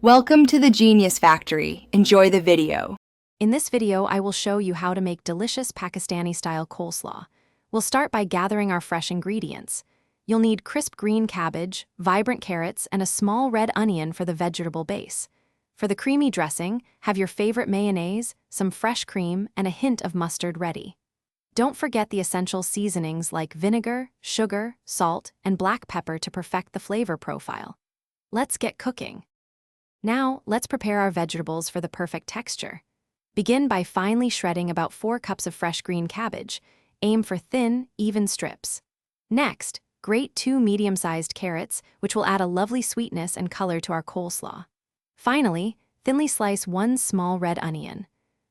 Welcome to the Genius Factory. Enjoy the video. In this video, I will show you how to make delicious Pakistani-style coleslaw. We'll start by gathering our fresh ingredients. You'll need crisp green cabbage, vibrant carrots, and a small red onion for the vegetable base. For the creamy dressing, have your favorite mayonnaise, some fresh cream, and a hint of mustard ready. Don't forget the essential seasonings like vinegar, sugar, salt, and black pepper to perfect the flavor profile. Let's get cooking. Now, let's prepare our vegetables for the perfect texture. Begin by finely shredding about 4 cups of fresh green cabbage. Aim for thin, even strips. Next, grate 2 medium-sized carrots, which will add a lovely sweetness and color to our coleslaw. Finally, thinly slice 1 small red onion.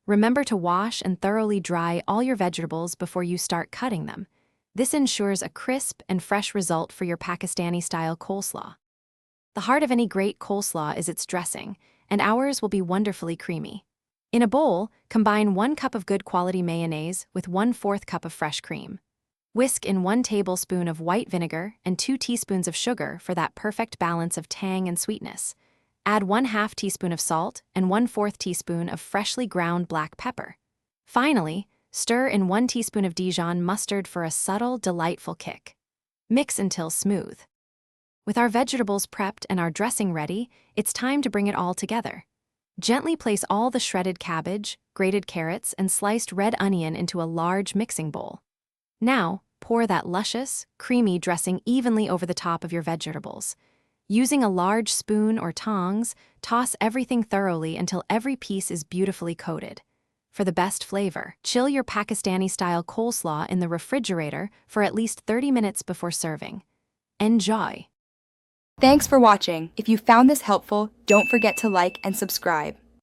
Remember to wash and thoroughly dry all your vegetables before you start cutting them. This ensures a crisp and fresh result for your Pakistani-style coleslaw. The heart of any great coleslaw is its dressing, and ours will be wonderfully creamy. In a bowl, combine 1 cup of good quality mayonnaise with 1/4 cup of fresh cream. Whisk in 1 tablespoon of white vinegar and 2 teaspoons of sugar for that perfect balance of tang and sweetness. Add 1/2 teaspoon of salt and 1/4 teaspoon of freshly ground black pepper. Finally, stir in 1 teaspoon of Dijon mustard for a subtle, delightful kick. Mix until smooth. With our vegetables prepped and our dressing ready, it's time to bring it all together. Gently place all the shredded cabbage, grated carrots, and sliced red onion into a large mixing bowl. Now, pour that luscious, creamy dressing evenly over the top of your vegetables. Using a large spoon or tongs, toss everything thoroughly until every piece is beautifully coated. For the best flavor, chill your Pakistani-style coleslaw in the refrigerator for at least 30 minutes before serving. Enjoy! Thanks for watching. If you found this helpful, don't forget to like and subscribe.